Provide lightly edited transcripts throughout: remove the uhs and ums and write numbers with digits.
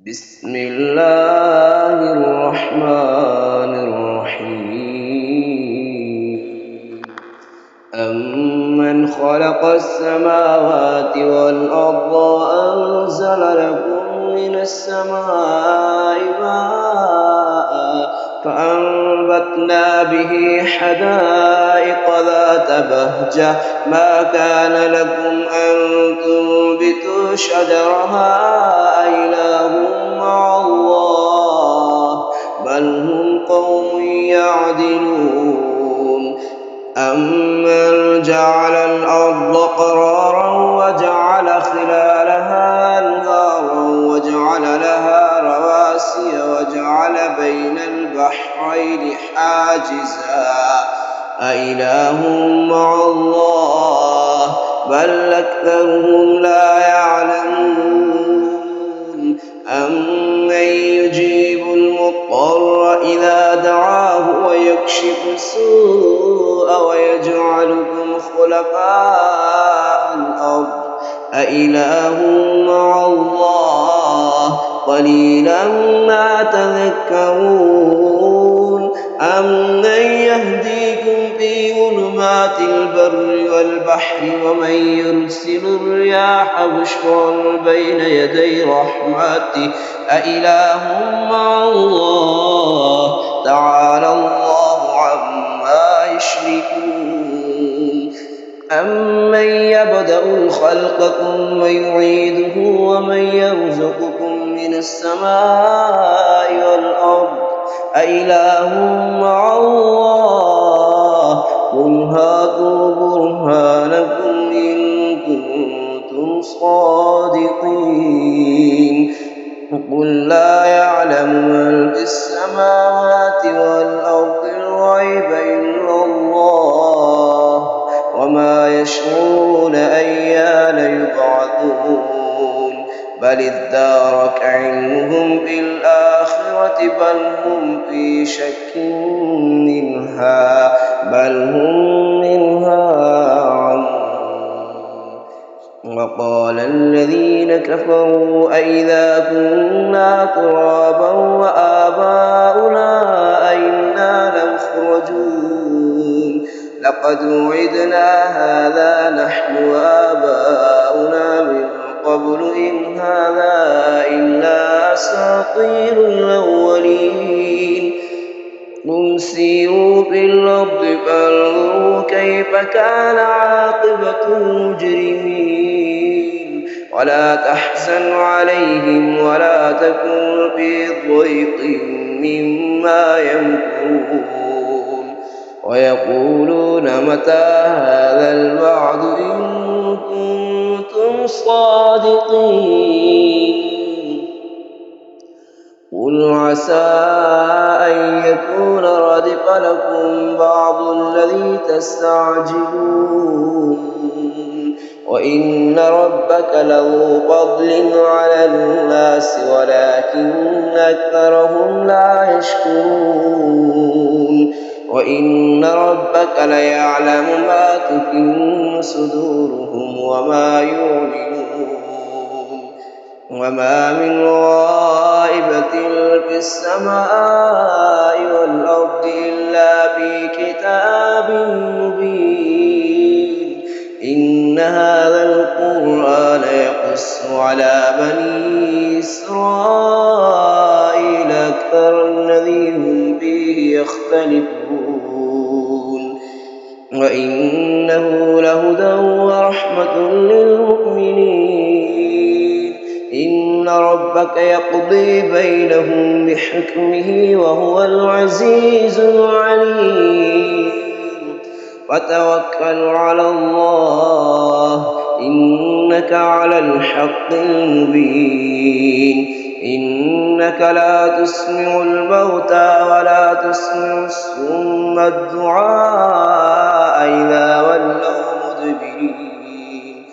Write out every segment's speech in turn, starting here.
بسم الله الرحمن الرحيم أمن خلق السماوات والأرض وأنزل لكم من السماء ماء فأنبتنا به حدائق ذات بهجة ما كان لكم أن تنبتوا شجرها أإله مع الله بل هم قوم يعدلون أمن جعل الأرض قرارا وجعل خلالها أنهارا وجعل لها رواسي وجعل بين البحرين حاجزا أإله مع الله بل أكثرهم لا يعلمون أمن يجيب المضطر إذا دعاه ويكشف السوء ويجعلكم خلفاء الأرض أإله مع الله قليلا ما تذكرون أمن يهديكم في ظلمات البر والبحر ومن يرسل الرياح بشرا بين يدي رحمته أإله مع الله تعالى الله عما يشركون أمن يبدأ الخلق ثم يعيده ومن يرزقكم من السماء والأرض أإله مع الله قل هاتوا برهانكم إن كنتم صادقين قل لا يعلم من في السماوات والأرض الغيب إلا الله وما يشعرون أيان يبعثون بل ادارك علمهم في الآخرة بل هم في شك منها عمون وقال الذين كفروا أئذا كنا ترابا وآباؤنا أئنا لمخرجون لقد وعدنا هذا نحن وآباؤنا من قبل إن هذا إلا أساطير الأولين قل سيروا في الأرض فانظروا كيف كان عاقبة المجرمين ولا تحزن عليهم ولا تكن في ضيق مما يمكرون ويقولون متى هذا الوعد إن كنتم صادقين قل عسى أن يكون ردف لكم بعض الذي تستعجلون وإن ربك لذو فضل على الناس ولكن أكثرهم لا يشكرون وإن ربك ليعلم ما تكن صدورهم وما يعلنون وما من غائبة في السماء والأرض إلا في كتاب مبين إن هذا القرآن يقص على بني إسرائيل أكثر الذي هم فيه يختلفون وإنه لهدى ورحمة للمؤمنين إن ربك يقضي بينهم بحكمه وهو العزيز العليم وتوكل على الله إنك على الحق المبين إنك لا تسمع الموتى ولا تسمع الصم الدعاء إذا ولوا مدبرين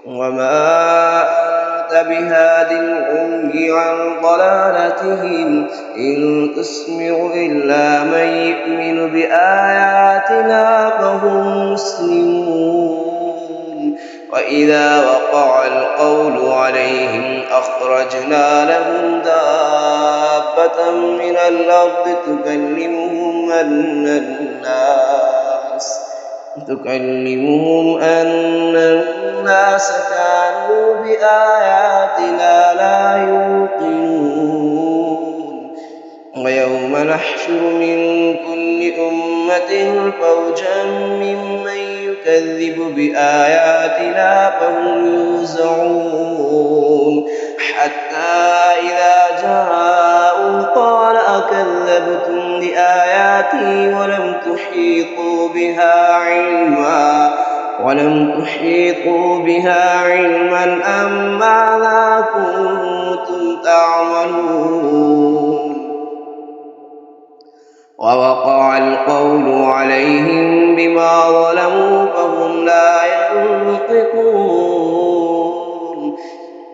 وما أنت بهاد العمي عن ضلالتهم إن تسمع إلا من يؤمن بآياتنا فهم مسلمون وإذا وقع القول عليهم أخرجنا لهم دابة سماوات من الأرض تكلمهم أن الناس كانوا بآياتنا لا يوقنون ويوم نحشر من كل أمة فوجا ممن يكذب بآياتنا فهم يوزعون حتى إذا جاءوا قال أكذبتم بآياتي ولم تحيطوا بها علما أم ماذا كنتم تعملون ووقع القول عليهم بما ظلموا فهم لا ينطقون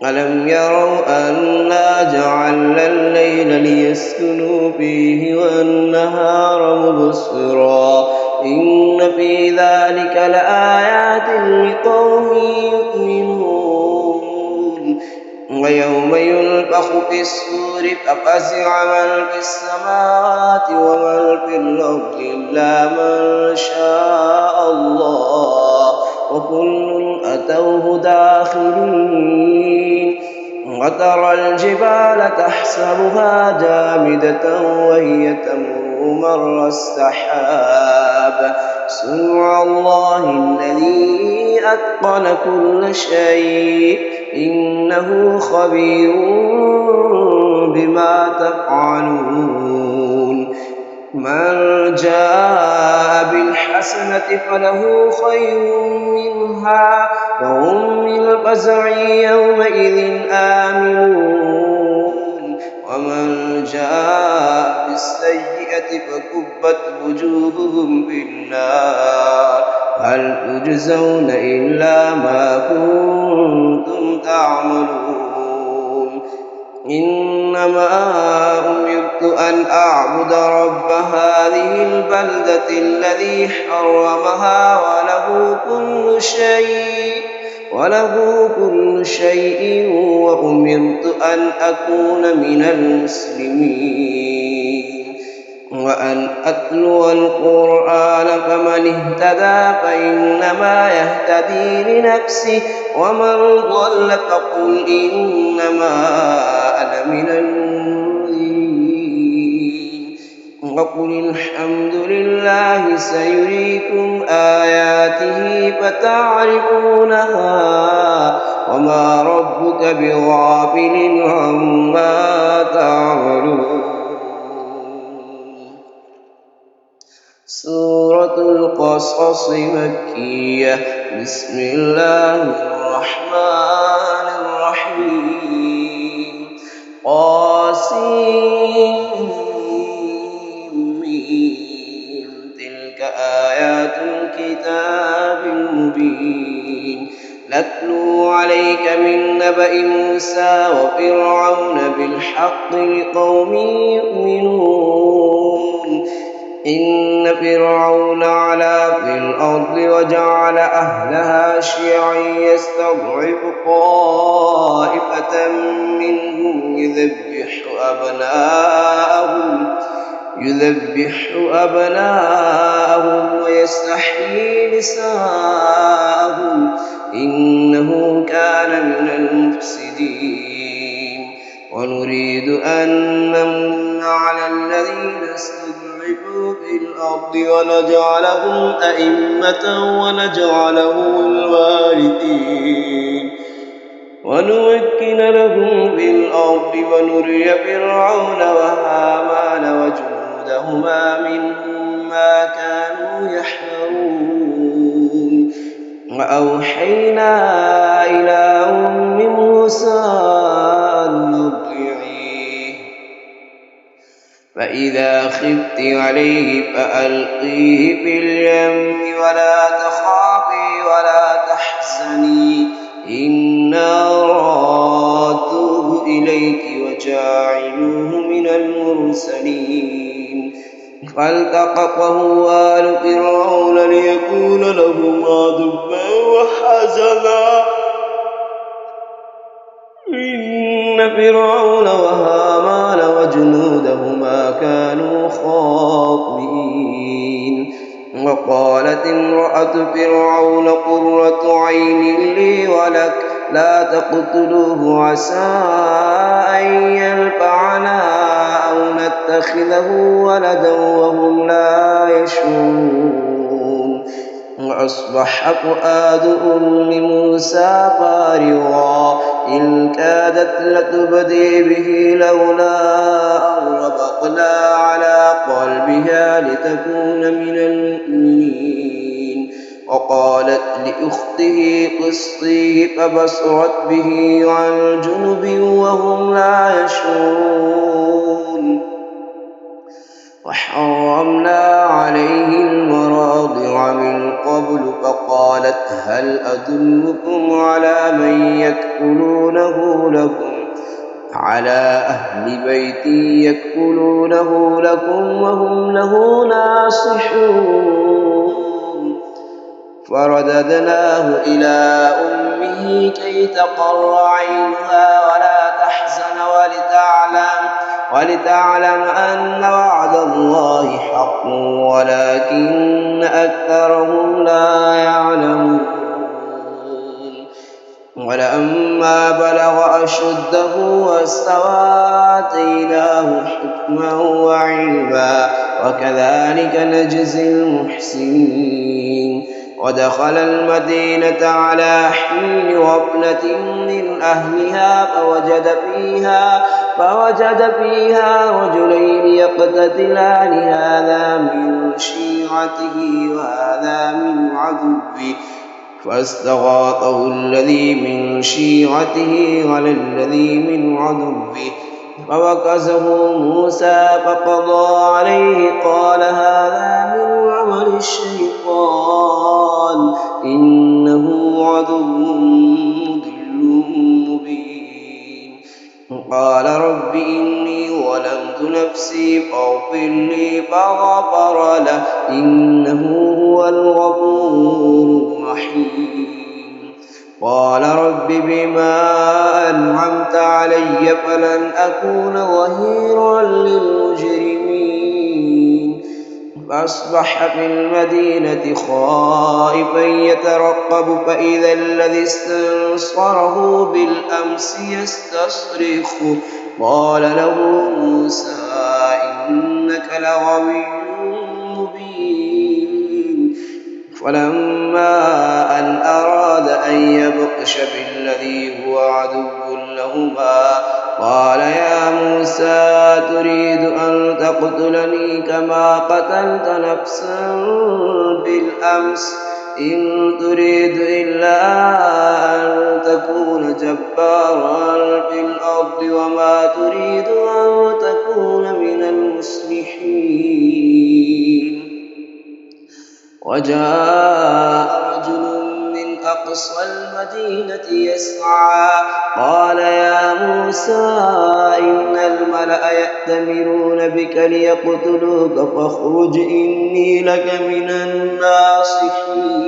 ألم يروا أنا جعلنا الليل ليسكنوا فيه والنهار مبصرا إن في ذلك لآيات لقوم يؤمنون ويوم ينفخ في الصور ففزع من في السماوات ومن في الأرض إلا من شاء الله وكل أتوه داخرين وترى الجبال تحسبها جامدة وهي تمر مر السحاب صنع الله الذي أتقن كل شيء إنه خبير بما تفعلون من جاء بالحسنة فله خير منها وهم من الفزع يومئذ آمنون ومن جاء بالسيئة فكبت وجوههم في النار هل تجزون إلا ما كنتم تعملون إنما أمرت أن أعبد رب هذه البلدة الذي حرمها وله كل شيء وأمرت أن أكون من المسلمين وأن أتلو القرآن فمن اهتدى فإنما يهتدي لنفسه ومن ضل فقل إنما أنا من المنذرين وقل الحمد لله سيريكم آياته فتعرفونها وما ربك بغافل عما تعملون. سورة القصص مكية. بسم الله الرحمن الرحيم. تلك آيات الكتاب المبين نتلو عليك من نبأ موسى وفرعون بالحق لقوم يؤمنون إن فرعون علا في الأرض وجعل أهلها شيعا يستضعف طائفة منهم يذبح أبناءهم ويستحيي نساءهم إنه كان من المفسدين ونريد أن نمن على الذين استضعفوا في الأرض ونجعلهم أئمة ونجعلهم الوارثين ونمكن لهم في الأرض ونري فرعون وهامان وجنودهما منهم ما كانوا يحذرون وأوحينا إلى أم موسى أن أرضعيه فإذا خفت عليه فألقيه في اليم ولا تخافي ولا تحزني إنا رادوه إليك وجاعلوه من المرسلين فالتقطه آل فرعون ليكون لهم عدوا وحزنا إن فرعون وهامان وجنودهما امرأة فرعون قرة عين لي ولك لا تقتلوه عسى أن ينفعنا أو نتخذه ولدا وهم لا يشعرون. وأصبح فؤاد أم موسى فارغا إن كادت لتبدي به لولا أن ربطنا على قلبها لتكون من المؤمنين. وقالت لأخته قسطيه فبصرت به عن جنب وهم لا يشعرون. وحرمنا عليه المراضع من قبل فقالت هل أدلكم على من يكفلونه لكم على أهل بيت يكفلونه لكم وهم له ناصحون. فرددناه إلى أمه كي تقر عينها ولا تحزن ولتعلم أن وعد الله حق ولكن أكثرهم لا يعلمون. ولما بلغ أشده واستوى آتيناه حكما وعلما وكذلك نجزي المحسنين. ودخل المدينة على حين غفلة من أهلها فوجد فيها رجلين يقتتلان هذا من شيعته وهذا من عدوه فاستغاثه الذي من شيعته على الذي من عدوه فوكزه موسى فقضى عليه قال هذا من عمل الشيطان إنه عدو مضل مبين. قال رب إني ظلمت نفسي فاغفر لي فغفر له إنه هو الغفور الرحيم. قال رب بما أنعمت علي فلن أكون ظهيرا للمجرمين. فأصبح في المدينة خائفا يترقب فإذا الذي استنصره بالأمس يستصرخه قال له موسى إنك لغوي مبين. فلما أن أراد أن يبطش بالذي هو عدو لهما قال يا موسى تريد أن تقتلني كما قتلت نفسا بالأمس إن تريد إلا أن تكون جبارا في الأرض وما تريد أن تكون من المصلحين. وجاء رجل من أقصى المدينة يسعى قال يا موسى إن الملأ يأتمرون بك ليقتلوك فاخرج إني لك من الناصحين.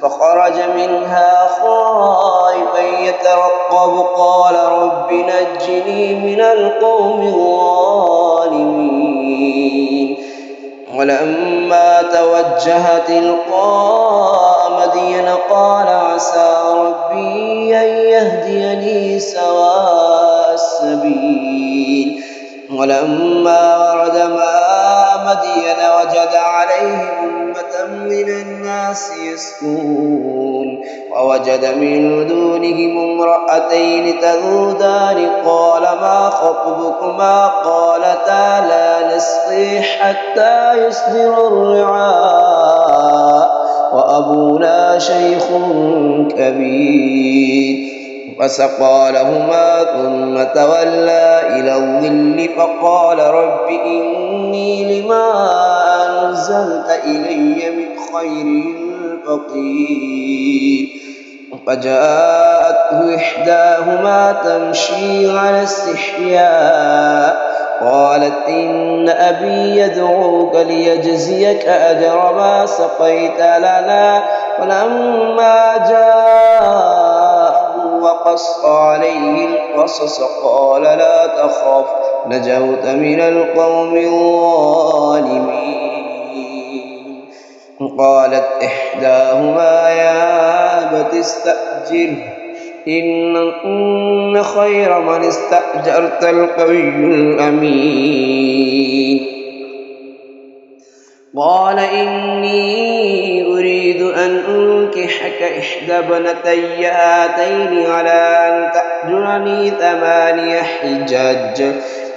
فخرج منها خائفا يترقب قال رب نجني من القوم الظالمين. ولما توجه تلقاء مدين قال عسى ربي أن يهديني سواء السبيل. ولما ورد ماء مدين وجد عليه أمة من الناس يسكون ووجد من دونهم امرأتين تذودان قال ما خطبكما قالتا لا نسقي حتى يصدر الرعاء وأبونا شيخ كبير. فسقى لهما ثم تولى إلى الظل فقال رب إني لما أنزلت إلي من خير فقير. فجاءته إحداهما تمشي على استحياء قالت إن أبي يدعوك ليجزيك أجر ما سقيت لنا. فلما جاءه وقص عليه القصص قال لا تخف نجوت من القوم الظالمين. قالت إحداهما يا أبت استأجره إن خير من استأجرت القوي الأمين قال إني أريد أن أنكحك إحدى ابنتي هاتين على أن تأجرني 8 حجاج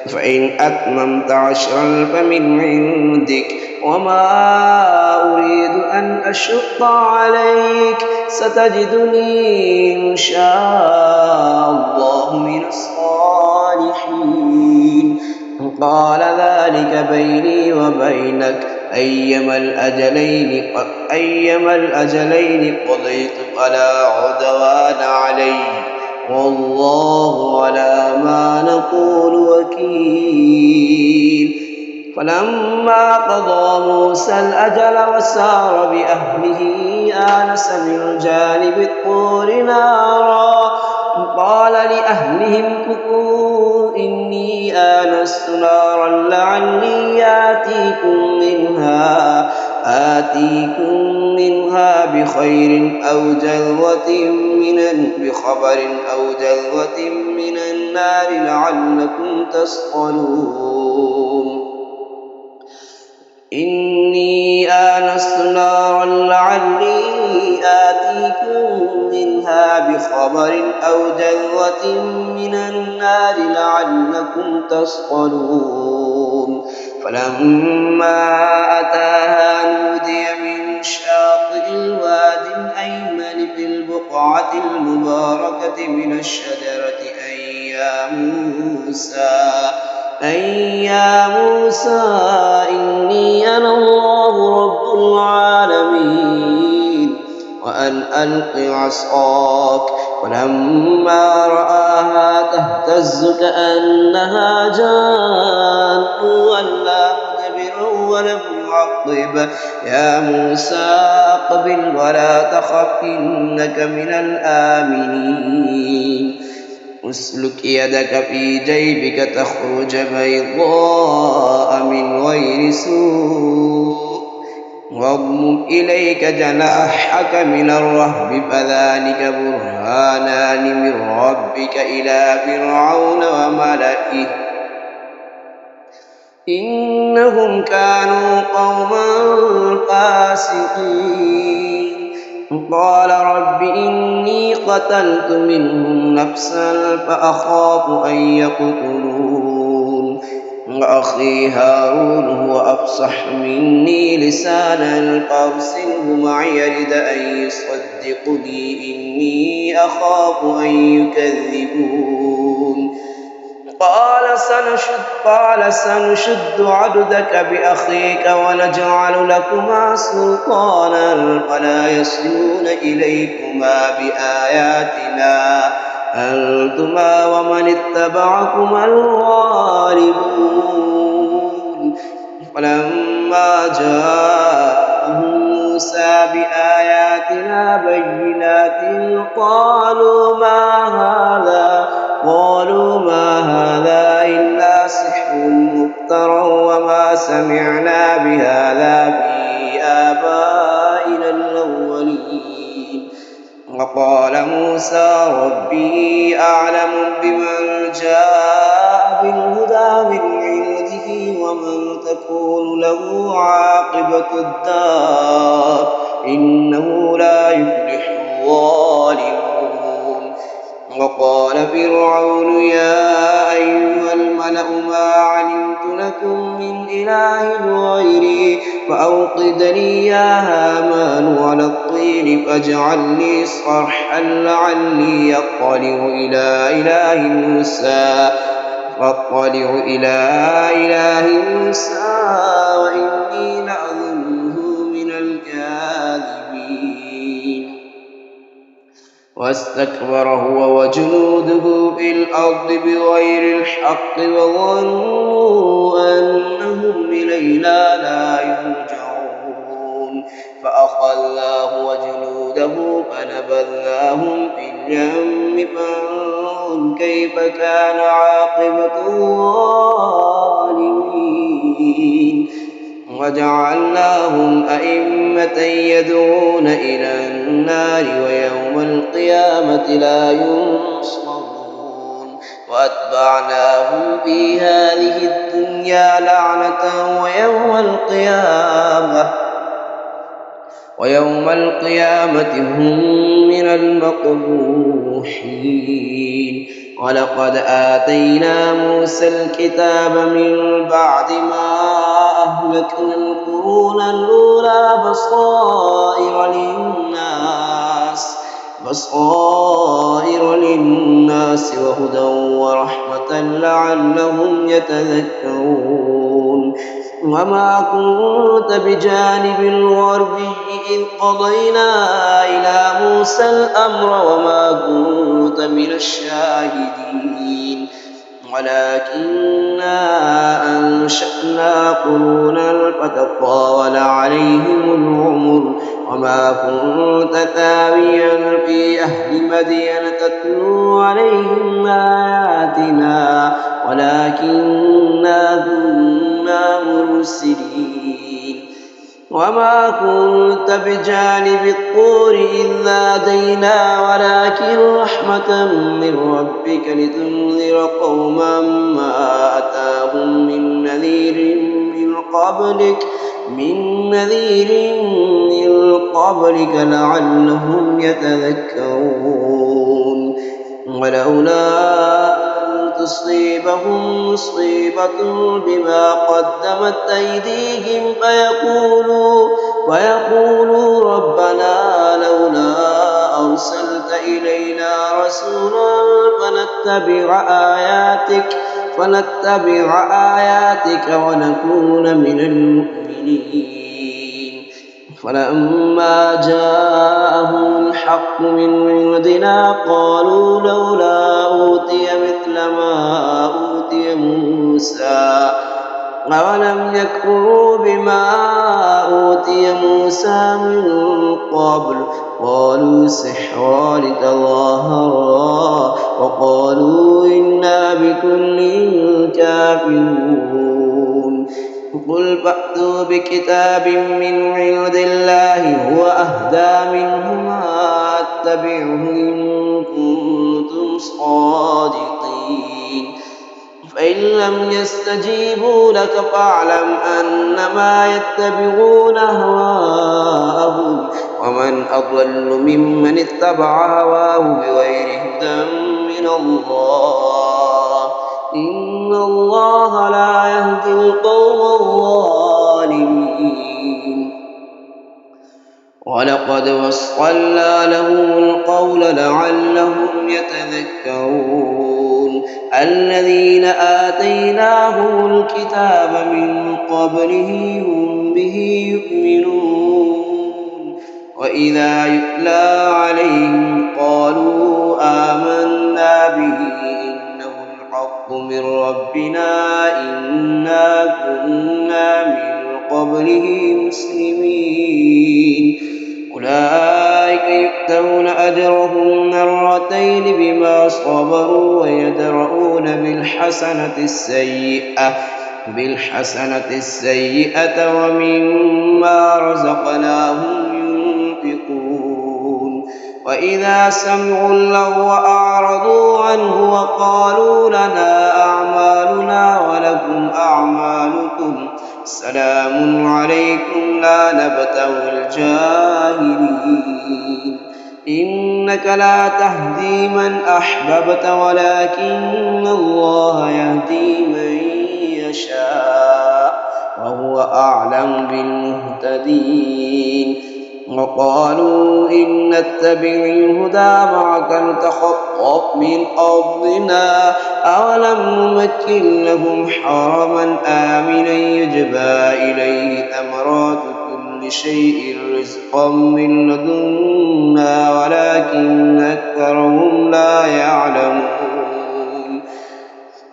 فإن أتممت 10 فمن عندك وما أريد أن أشق عليك ستجدني إن شاء الله من الصالحين قال ذلك بيني وبينك أيما الأجلين قضيت فلا عدوان علي والله على ما نقول وكيل فلما قضى موسى الأجل وسار بأهله آنس من جانب الطور نارا قال لأهلهم كثوا إني آنست نارا لعلي آتيكم منها بخبر أو جذوة من النار لعلكم تصطلون إني آنست نارا لعلي آتيكم منها بخبر أو جذوة من النار لعلكم تصطلون فلما أتاها نودي من شاطئ الوادي الأيمن في البقعة المباركة من الشجرة أن يا موسى إني أنا الله رب العالمين وأن ألق عصاك فلما رآها تهتز كأنها جان ولا مدبرا ولم يعقب يا موسى أقبل ولا تخف إنك من الآمنين اسلك يدك في جيبك تخرج بيضاء من غير سوء واضمم إليك جناحك من الرهب فذلك برهانان من ربك إلى فرعون وملئه إنهم كانوا قوما فاسقين قال رب إني قتلت منهم نفسا فأخاف أن يقتلون وأخي هارون هو أفصح مني لسانا فأرسله معي يرد أن يصدقني إني أخاف أن يكذبون قال سنشد عضدك بأخيك ونجعل لكما سلطانا فلا يصلون إليكما بآياتنا أنتما ومن اتبعكما الغالبون فلما جاءهم موسى بآياتنا بينات قالوا ما هذا إلا سحر مفترى وما سمعنا بهذا في آبائنا الأولين وقال موسى ربي أعلم بمن جاء بالهدى من عنده ومن تكون له عاقبة الدار إنه لا يفلح الظالمون وقال فرعون يا أيها الملأ ما علمت لكم من إله غيري فأوقد لي يا هامان على الطين فاجعل لي صرحا لعلي أطلع إلى إله موسى وإني لأظنه من الكاذبين واستكبر هو وجنوده في الأرض بغير الحق وظنوا أنهم إلينا لا يرجعون فأخذناه وجنوده فنبذناهم في اليم فانظر كيف كان عاقبة الظالمين وجعلناهم أئمة يدعون إلى النار ويوم القيامة لا ينصرون وأتبعناهم في هذه الدنيا لعنة ويوم القيامة هم من المقبوحين. ولقد آتينا موسى الكتاب من بعد ما أهلكنا القرون الأولى بصائر للناس وهدى ورحمة لعلهم يتذكرون. وما كنت بجانب الغربي إذ قضينا إلى موسى الأمر وما كنت من الشاهدين ولكننا أنشأنا قرونا فتطاول عليهم العمر وما كنت ثاويا في أهل مدين تتلو عليهم آياتنا ولكننا كنا مرسلين. وما كنت بجانب الطور إذ نادينا ولكن رحمة من ربك لتنذر قوما ما أتاهم من نذير من قبلك لعلهم يتذكرون. ولولا تصيبهم مصيبة بما قدمت أيديهم فيقولوا ربنا لولا أرسلت إلينا رسولا فنتبع آياتك ونكون من المؤمنين. فلما جاءهم الحق من عندنا قالوا لولا أوتي مثل ما أوتي موسى أولم يكفروا بما أوتي موسى من قبل قالوا سحران تظاهرا وقالوا إنا بكل كافرون. قل فأتوا بكتاب من عند الله هو أهدى منهما أتبعه إن كنتم صادقين. فإن لم يستجيبوا لك فاعلم أنما يتبعون أهواءهم ومن أضل ممن اتبع هواه بغير هدى من الله إن الله لا يهدي القوم الظالمين. ولقد وصلنا لهم القول لعلهم يتذكرون. الذين آتيناهم الكتاب من قبله هم به يؤمنون وإذا يتلى عليهم قالوا آمنا به إنه الحق من ربنا إنا كنا من قبله مسلمين. أولئك يؤتون أجرهم مرتين بما صبروا ويدرؤون بالحسنة السيئة ومما رزقناهم ينفقون. وإذا سمعوا اللغو أعرضوا عنه وقالوا لنا أعمالنا ولكم أعمالكم سلام عليكم لا نبتغي الجاهلين. إنك لا تهدي من أحببت ولكن الله يهدي من يشاء وهو أعلم بالمهتدين. وقالوا إن نتبع الهدى معك نتخطف من أرضنا أولم نمكن لهم حرما آمنا يجبى إليه ثمرات كل شيء رزقا من لدنا ولكن أكثرهم لا يعلمون.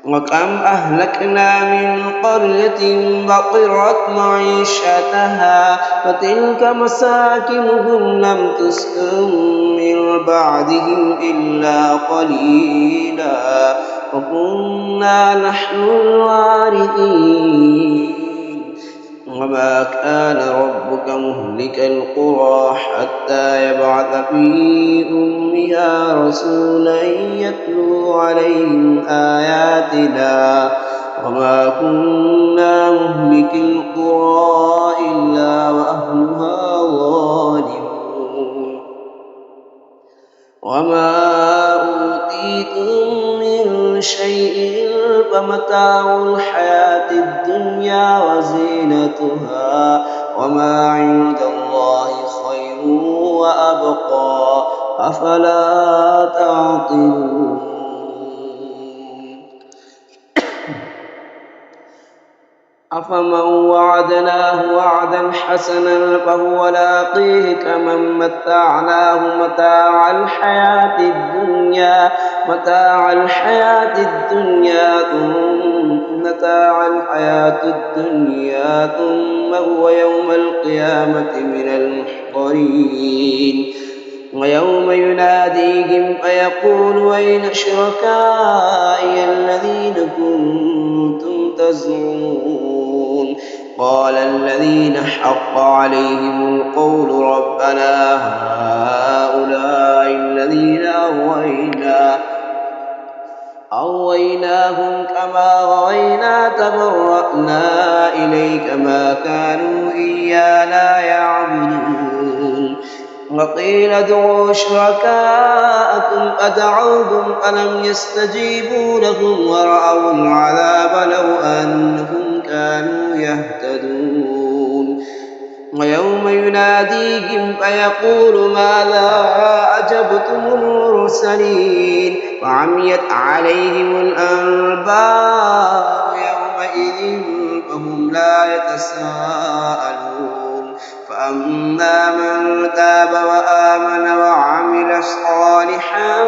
وكم أهلكنا من قرية بطرت معيشتها فتلك مساكنهم لم تسكن من بعدهم إلا قليلا وكنا نحن الوارثين. وما كان ربك مهلك القرى حتى يبعث في أمها رسولا يتلو عليهم آياتنا وما كنا مهلك القرى إلا وأهلها ظالمون وما أوتيتم من شيء فمتاع الحياة الدنيا وزينتها وما عند الله خير وأبقى أفلا تعقلون أفمن وعدناه وعدا حسنا فهو لاقيه كمن متعناه متاع الحياة الدنيا ثم هو يوم القيامة من المحضرين ويوم يناديهم فيقول أين شركائي الذين كنتم تزعمون قال الذين حق عليهم القول ربنا هؤلاء الذين أغويناهم كما غوينا تبرأنا إليك ما كانوا إيانا يعبدون وقيل ادعوا شركاءكم فدعوهم فلم يستجيبوا لهم ورأوا العذاب لو أنهم كانوا يهتدون ويوم يناديهم فيقول ماذا أجبتم المرسلين وعميت عليهم الأنباء يومئذ فهم لا يتساءلون فأما من تاب وآمن وعمل صالحا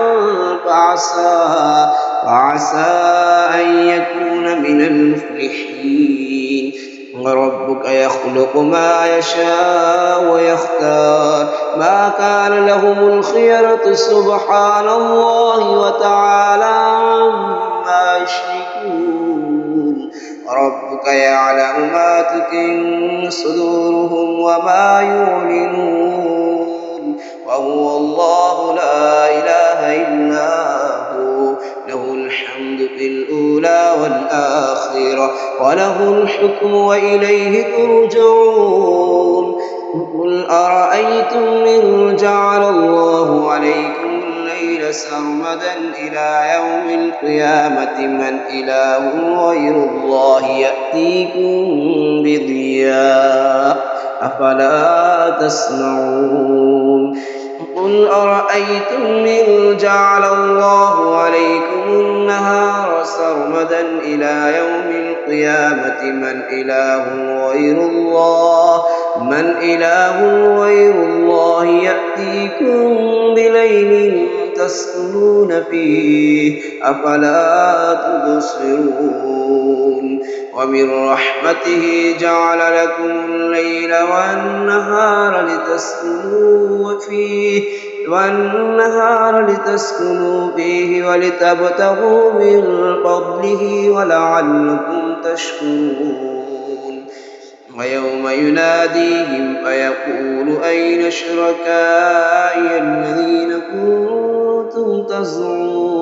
فعسى أن يكون من المفلحين وربك يخلق ما يشاء ويختار ما كان لهم الخيرة سبحان الله وتعالى عما يشركون ربك يعلم ما تكن صدورهم وما يعلنون وهو الله لا إله إلا هو له الحمد في الأولى والآخرة وله الحكم وإليه ترجعون قل أرأيتم من جعل الله عليكم الليل سرمدا إلى يوم القيامة من إله غير الله يأتيكم بضياء أفلا تسمعون قل أرأيتم من جعل الله عليكم النهار سرمدا إلى يوم القيامة من إله غير الله يأتيكم بليل تسكنون فيه أفلا تبصرون ومن رحمته جعل لكم الليل والنهار لتسكنوا فيه ولتبتغوا من فضله ولعلكم تشكرون ويوم يناديهم فيقول أين شركائي الذين كنتم تزعمون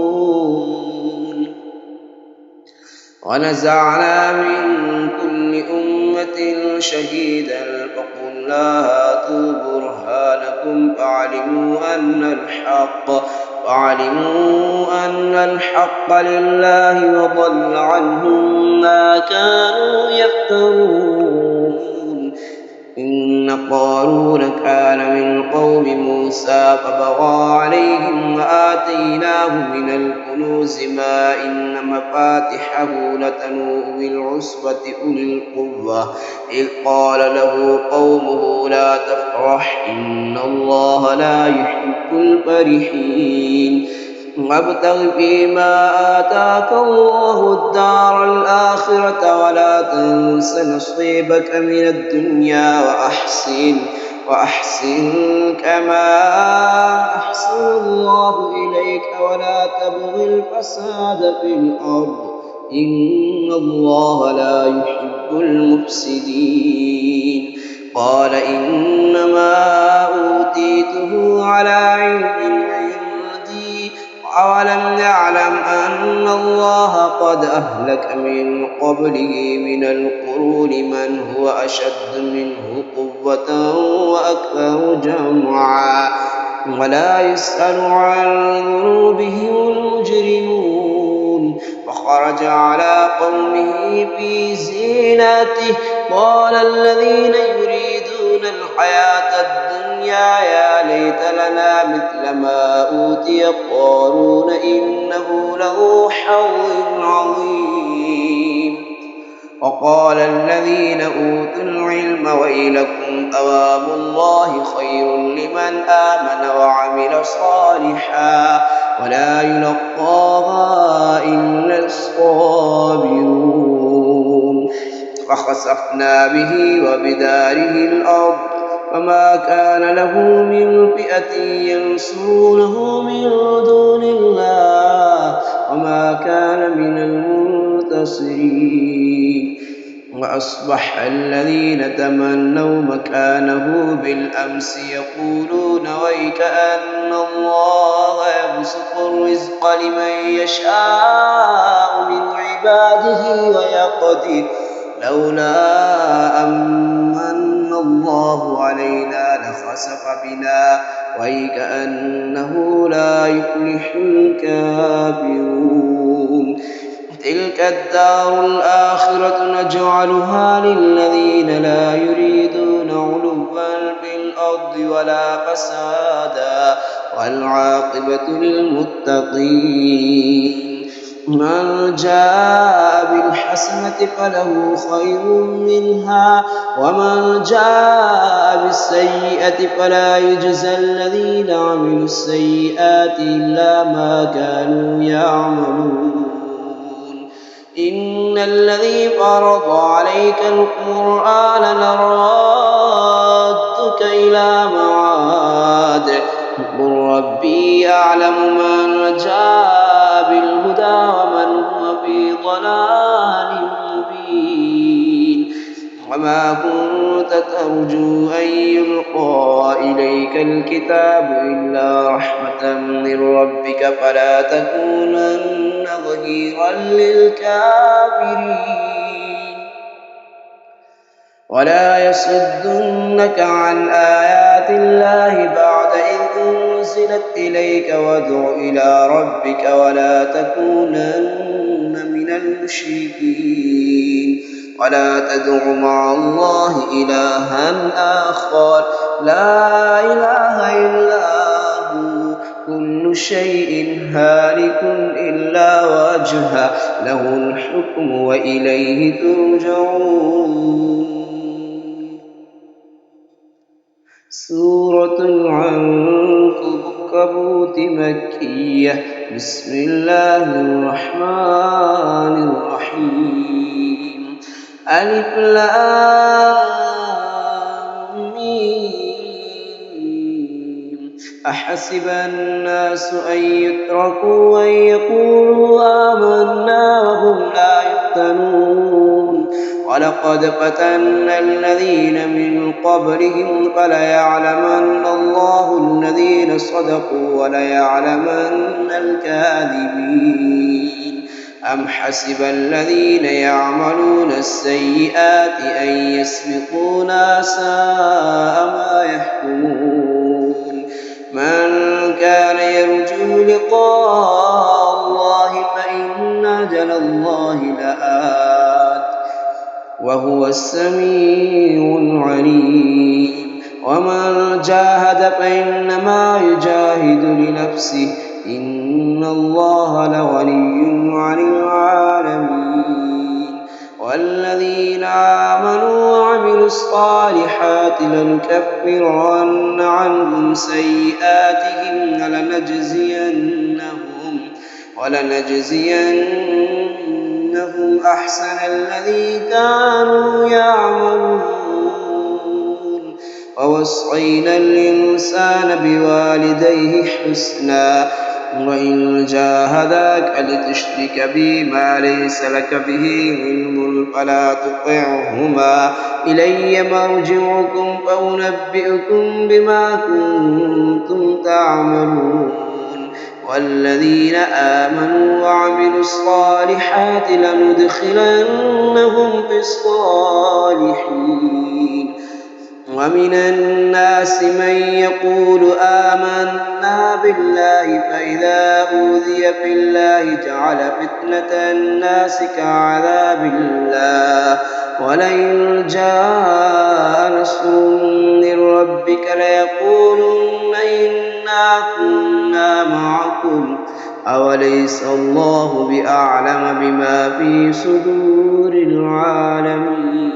ونزعنا من كل أمة شهيدا فقلنا هاتوا برهانكم فعلموا أن الحق لله وضل عنهم ما كانوا يفترون إن قارون كان من قوم موسى فبغى عليهم وآتيناه من الكنوز ما إن مفاتحه لتنوء بالعصبة أولي القوة إذ قال له قومه لا تفرح إن الله لا يحب الفرحين وابتغ فيما آتاك الله الدار الآخرة ولا تنس نصيبك من الدنيا وأحسن كما أحسن الله إليك ولا تبغ الفساد في الأرض إن الله لا يحب يحب المفسدين. قال إنما أوتيته على علم عندي أولم يعلم أن الله قد أهلك من قبله من القرون من هو أشد منه قوة وأكثر جمعا ولا يسأل عن ذنوبهم المجرمون. فخرج على قومه في زينته قال الذين يريدون الحياة الدنيا يا ليت لنا مثل ما أوتي قارون إنه له حظ عظيم. وقال الذين أوتوا العلم ويلكم ثواب الله خير لمن آمن وعمل صالحا ولا يلقاها إلا الصابرون. فخسفنا به وبداره الأرض فما كان له من فئة ينصرونه من دون الله وما كان من المنتصرين. وأصبح الذين تمنوا مكانه بالأمس يقولون ويكأن الله يبسط الرزق لمن يشاء من عباده ويقدر لولا أمن الله علينا لخسف بنا ويكأنه لا يفلح الكافرون. تلك الدار الآخرة نجعلها للذين لا يريدون علوا في الأرض ولا فسادا والعاقبة للمتقين. من جاء بالحسنة فله خير منها ومن جاء بالسيئة فلا يجزى الذين عملوا السيئات إلا ما كانوا يعملون. إن الذي فرض عليك القرآن لرادك إلى معاد قل ربي أعلم من جاء بالهدى ومن هو في ضلال مبين. وما كنت ترجو أن يلقى إليك الكتاب إلا رحمة من ربك فلا تكونن ظهيرا للكافرين. ولا يصدنك عن آيات الله بعد إذ أنزلت إليك وادع إلى ربك ولا تكونن من المشركين. ولا تدع مع الله إلها آخر لا إله إلا هو كل شيء هالك إلا وجهه له الحكم وإليه ترجعون. سورة العنكبوت مكية. بسم الله الرحمن الرحيم. ألف لام ميم. أحسب الناس أن يتركوا أن يقولوا آمنا وهم لا يفتنون. ولقد فتنا الذين من قبلهم فليعلمن الله الذين صدقوا وليعلمن الكاذبين. أم حسب الذين يعملون السيئات أن يسبقونا ساء ما يحكمون. من كان يرجو لقاء الله فإن أجل الله لآت وهو السميع العليم. ومن جاهد فإنما يجاهد لنفسه إن الله لغني عن العالمين. والذين آمنوا وعملوا الصالحات لنكفرن عنهم سيئاتهم ولنجزينهم أحسن الذي كانوا يعملون. ووصينا الإنسان بوالديه حسنا وإن جاهداك لتشرك بي ما ليس لك به علم فلا تطعهما إلي مرجعكم فأنبئكم بما كنتم تعملون والذين آمنوا وعملوا الصالحات لندخلنهم في الصالحين ومن الناس من يقول آمنا بالله فإذا أوذي في الله جعل فتنة الناس كعذاب الله ولئن جاء نصر من ربك ليقولن إنا كنا معكم أوليس الله بأعلم بما في صدور العالمين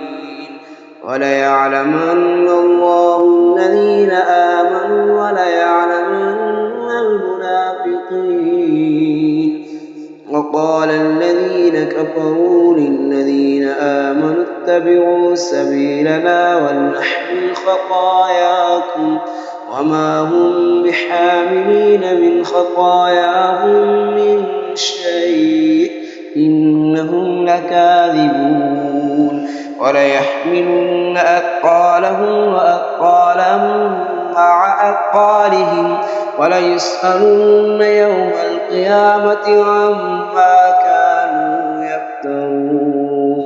وليعلمن الله الذين آمنوا وليعلمن المنافقين وقال الذين كفروا للذين آمنوا اتبعوا سبيلنا ولنحمل خطاياكم وما هم بحاملين من خطاياهم من شيء إنهم لكاذبون وليحملن أثقالهم وأثقالا مع أثقالهم وليسألن يوم القيامة عما كانوا يفترون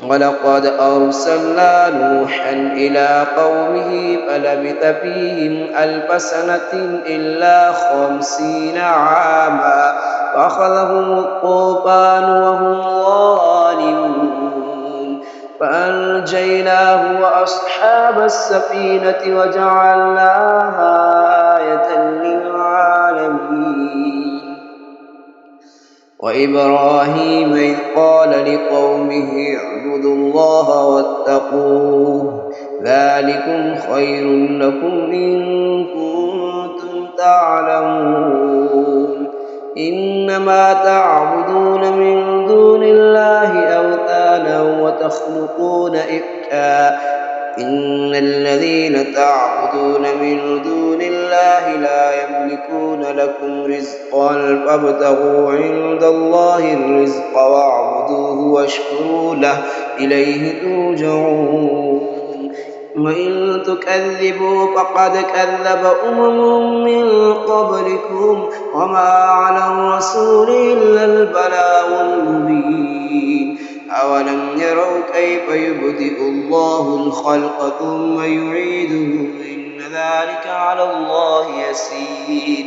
ولقد أرسلنا نوحا إلى قومه فلبث فيهم 1000 سنة إلا 50 عاما فأخذهم الطوفان وهم ظالمون فأنجيناه وأصحاب السفينة وجعلناها آية للعالمين وإبراهيم إذ قال لقومه اعبدوا الله واتقوه ذلكم خير لكم إن كنتم تعلمون إنما تعبدون من دون الله أوثانا وتخلقون إفكا إن الذين تعبدون من دون الله لا يملكون لكم رزقا فابتغوا عند الله الرزق واعبدوه واشكروا له إليه ترجعون وإن تكذبوا فقد كذب من قبلكم وما على الرسول إلا البلاغ المبين أولم يروا كيف يبدئ الله الخلق ثم يعيده إن ذلك على الله يسير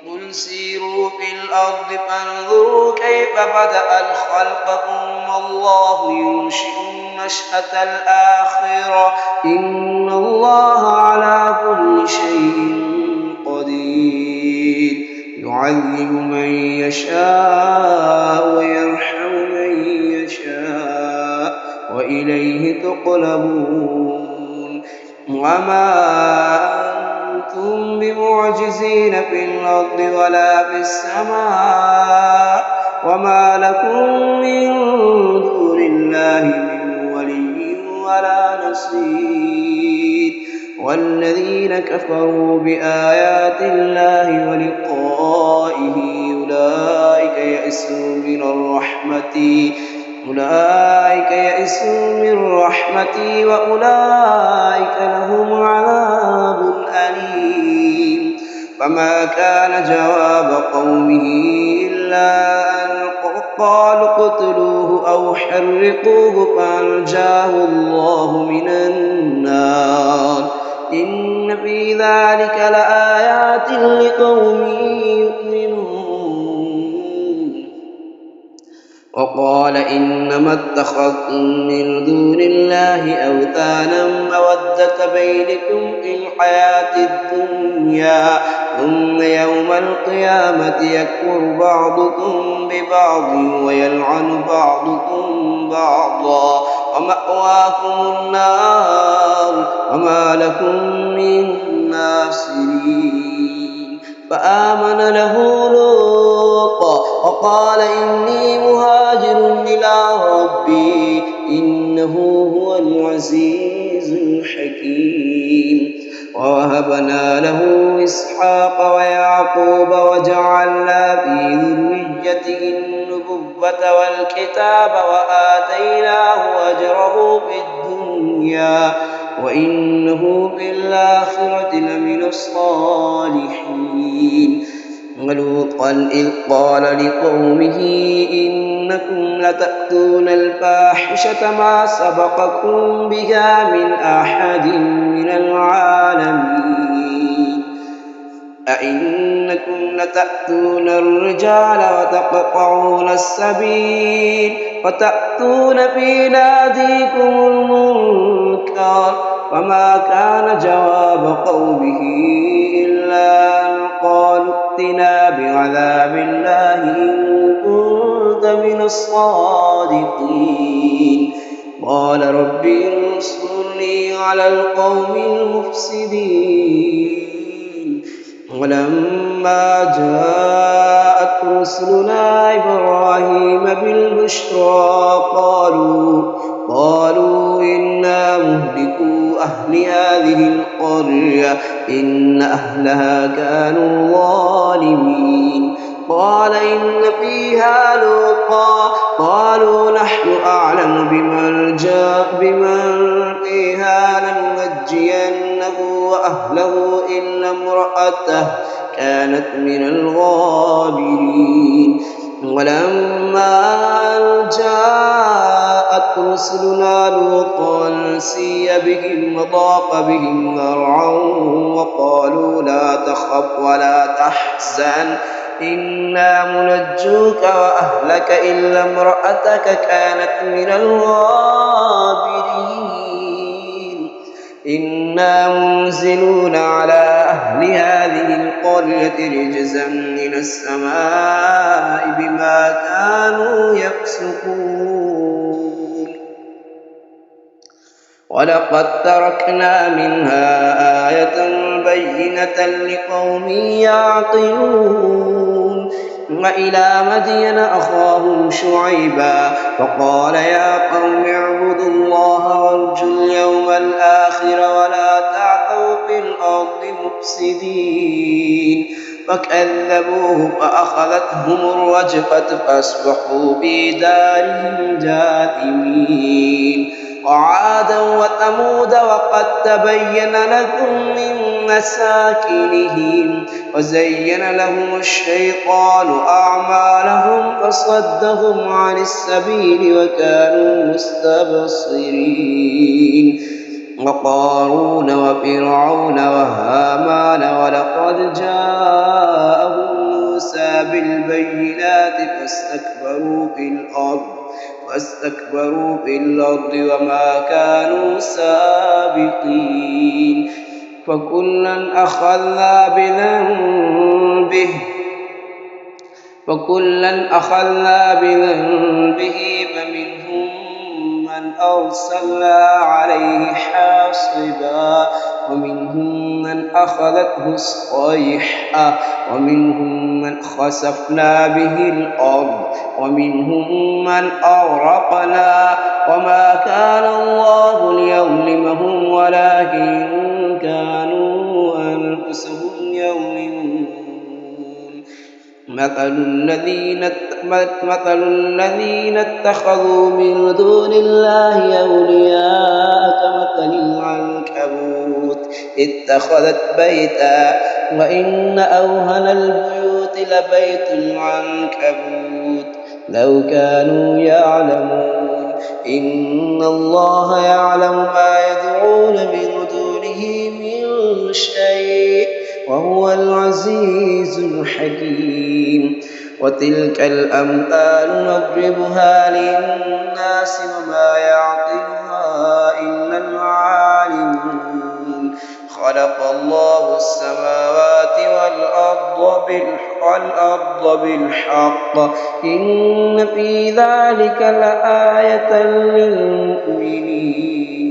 قل سيروا في الأرض فانظروا كيف بدأ الخلق ثم الله ينشئ النشأة الآخرة إن الله على كل شيء قدير يعذب من يشاء ويرحم من يشاء وإليه تقلبون وما أنتم بمعجزين في الأرض ولا في السماء وما لكم من دون الله من ولي ولا نصير والذين كفروا بآيات الله ولقائه أولئك يئسوا من رحمتي وأولئك لهم عذاب أليم فما كان جواب قومه إلا أن قالوا اقتلوه أو حرقوه فأنجاه الله من النار إن في ذلك لآيات لقوم يؤمنون وقال إنما اتخذتم من دون الله أوثانا مودة بينكم في الحياة الدنيا ثم يوم القيامة يكفر بعضكم ببعض ويلعن بعضكم بعضا ومأواكم النار وما لكم من ناصرين فآمن له لوط وقال إني مهاجر إلى ربي إنه هو العزيز الحكيم ووهبنا له إسحاق ويعقوب وجعلنا في ذريته النبوة النبوة والكتاب وآتيناه أجره في الدنيا وإنه في الآخرة لمن الصالحين. ولوطا إذ قال لقومه إنكم لتأتون الفاحشة ما سبقكم بها من أحد من العالمين أئنكم لتأتون الرجال وتقطعون السبيل وتأتون في ناديكم المنكر وما كان جواب قومه إلا أن قالوا ائتنا بعذاب الله إن كنت من الصادقين. قال رب انصرني على القوم المفسدين. ولما جاءت رسلنا إبراهيم بالبشرى قالوا إنا مهلكو أهل هذه القرية إن أهلها كانوا ظالمين. قال إن فيها لوطا قالوا نحن أعلم بمن فيها لننجينه وأهله إلا امرأته كانت من الغابرين. ولما جاءت رسلنا لوطا سيء بهم وضاق بهم ذرعا وقالوا لا تخف ولا تحزن إنا منجوك وأهلك إلا امرأتك كانت من الغابرين إنا منزلون على أهل هذه القرية رجزا من السماء بما كانوا يفسقون. ولقد تركنا منها آية بينة لقوم يعقلون. وإلى مدين أخاهم شعيبا فقال يا قوم اعبدوا الله وارجوا اليوم الآخر ولا تعثوا في الأرض مفسدين. فكذبوه فأخذتهم الرجفة فأصبحوا في دارهم جاثمين. وعادا وثمود وقد تبين لكم من مساكنهم وزين لهم الشيطان أعمالهم فصدهم عن السبيل وكانوا مستبصرين. وقارون وفرعون وهامان ولقد جاءهم موسى بالبينات فاستكبروا في الأرض وما كانوا سابقين. فكلا أخذنا بذنبه فمنهم من أرسلنا عليه حاصبا ومنهم من أخذته الصيحة ومنهم من خسفنا به الأرض ومنهم من أغرقنا وما كان الله ليظلمهم ولكن كانوا أنفسهم يظلمون. مثل الذين اتخذوا من دون الله أولياء كمثل العنكبوت اتخذت بيتا وإن أوهن البيوت لبيت العنكبوت لو كانوا يعلمون. إن الله يعلم ما يدعون من دونه من شيء وهو العزيز الحكيم. وتلك الأمثال نضربها للناس وما يعقلها إلا العالمون. خلق الله السماوات والأرض بالحق إن في ذلك لآية للمؤمنين.